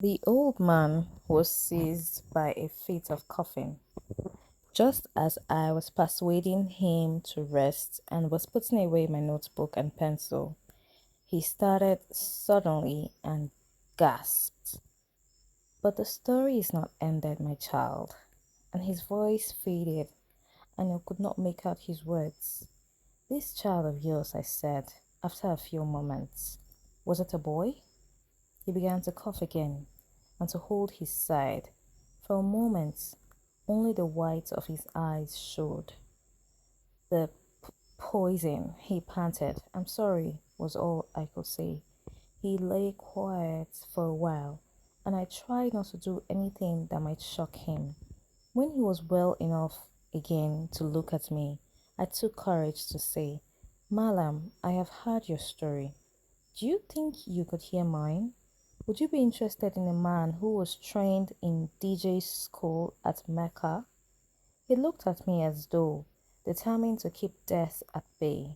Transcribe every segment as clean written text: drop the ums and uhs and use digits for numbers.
The old man was seized by a fit of coughing. Just as I was persuading him to rest and was putting away my notebook and pencil, he started suddenly and gasped. But the story is not ended, my child. And his voice faded, and I could not make out his words. This child of yours, I said, after a few moments. Was it a boy? He began to cough again and to hold his side. For a moment, only the whites of his eyes showed. The poison, he panted. I'm sorry, was all I could say. He lay quiet for a while, and I tried not to do anything that might shock him. When he was well enough again to look at me, I took courage to say, Mallam, I have heard your story. Do you think you could hear mine? Would you be interested in a man who was trained in DJ school at Mecca? He looked at me as though determined to keep death at bay.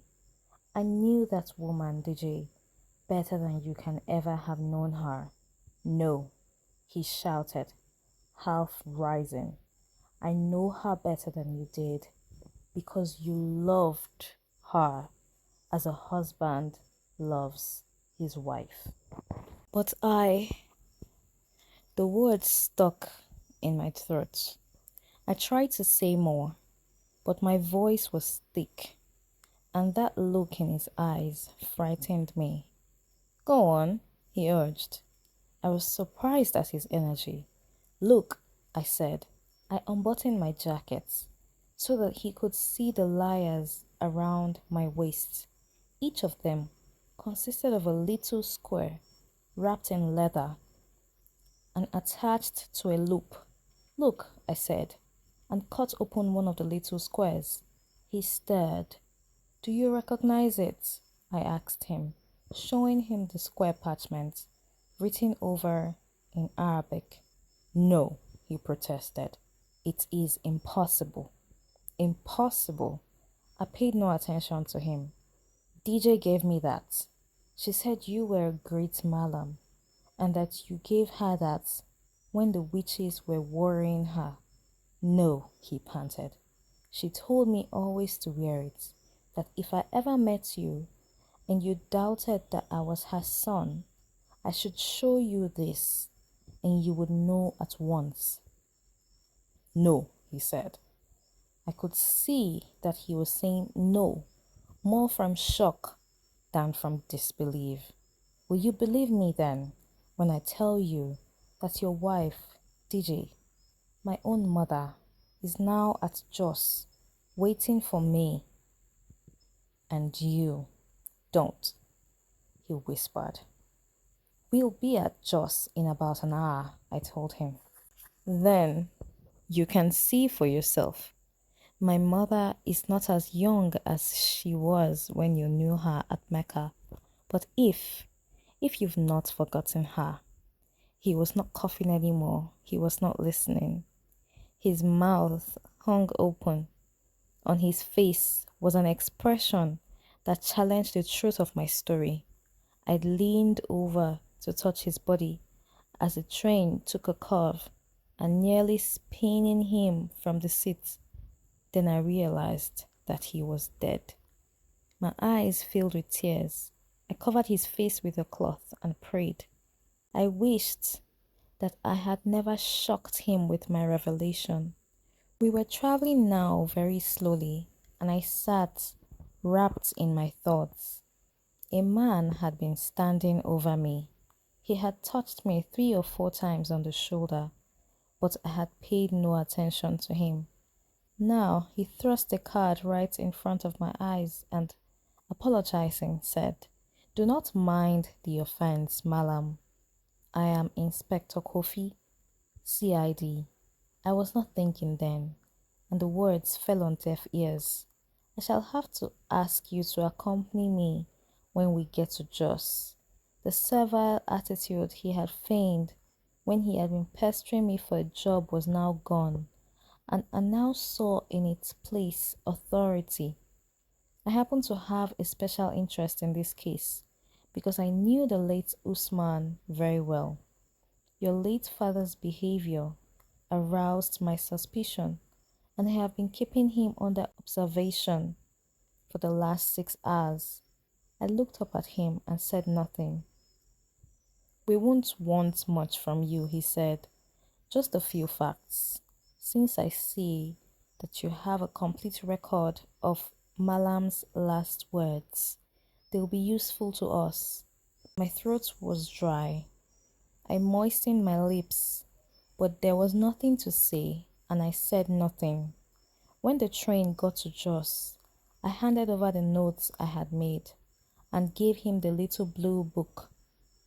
I knew that woman, DJ, better than you can ever have known her. No, he shouted, half rising. I know her better than you did because you loved her as a husband loves his wife. But the words stuck in my throat. I tried to say more, but my voice was thick, and that look in his eyes frightened me. Go on, he urged. I was surprised at his energy. Look, I said. I unbuttoned my jacket so that he could see the layers around my waist. Each of them consisted of a little square wrapped in leather and attached to a loop. Look, I said, and cut open one of the little squares. He stared. Do you recognize it? I asked him, showing him the square parchment written over in Arabic. No, he protested. It is impossible. Impossible. I paid no attention to him. DJ gave me that. She said you were a great Mallam and that you gave her that when the witches were worrying her. No, he panted. She told me always to wear it, that if I ever met you and you doubted that I was her son, I should show you this and you would know at once. No, he said. I could see that he was saying no, more from shock than from disbelief. Will you believe me then when I tell you that your wife, DJ, my own mother, is now at Jos waiting for me and you don't, he whispered. We'll be at Jos in about an hour, I told him. Then you can see for yourself. My mother is not as young as she was when you knew her at Mecca. But if you've not forgotten her, he was not coughing anymore. He was not listening. His mouth hung open. On his face was an expression that challenged the truth of my story. I leaned over to touch his body as the train took a curve and nearly spinning him from the seat. Then I realized that he was dead. My eyes filled with tears. I covered his face with a cloth and prayed. I wished that I had never shocked him with my revelation. We were traveling now very slowly, and I sat wrapped in my thoughts. A man had been standing over me. He had touched me 3 or 4 times on the shoulder, but I had paid no attention to him. Now he thrust the card right in front of my eyes and, apologizing, said, Do not mind the offense, Mallam. I am Inspector Kofi, CID. I was not thinking then, and the words fell on deaf ears. I shall have to ask you to accompany me when we get to Jos. The servile attitude he had feigned when he had been pestering me for a job was now gone, and I now saw in its place authority. I happened to have a special interest in this case because I knew the late Usman very well. Your late father's behavior aroused my suspicion, and I have been keeping him under observation for the last 6 hours. I looked up at him and said nothing. We won't want much from you, he said. Just a few facts. Since I see that you have a complete record of Mallam's last words, they'll be useful to us. My throat was dry. I moistened my lips, but there was nothing to say, and I said nothing. When the train got to Jos, I handed over the notes I had made and gave him the little blue book,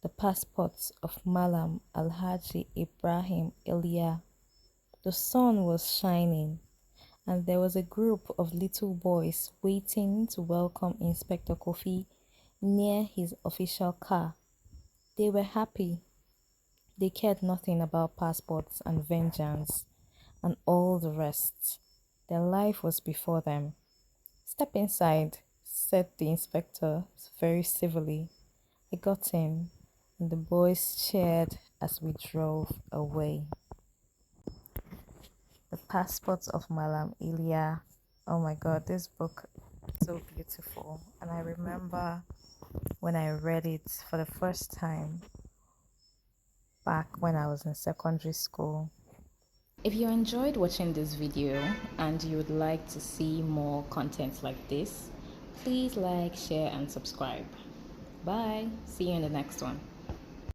The Passports of Mallam Alhaji Ibrahim Ilia. The sun was shining, and there was a group of little boys waiting to welcome Inspector Kofi near his official car. They were happy. They cared nothing about passports and vengeance and all the rest. Their life was before them. Step inside, said the inspector very civilly. I got in, and the boys cheered as we drove away. The Passports of Mallam Ilia. Oh my god, this book is so beautiful. And I remember when I read it for the first time back when I was in secondary school. If you enjoyed watching this video and you would like to see more content like this, please like, share and subscribe. Bye. See you in the next one.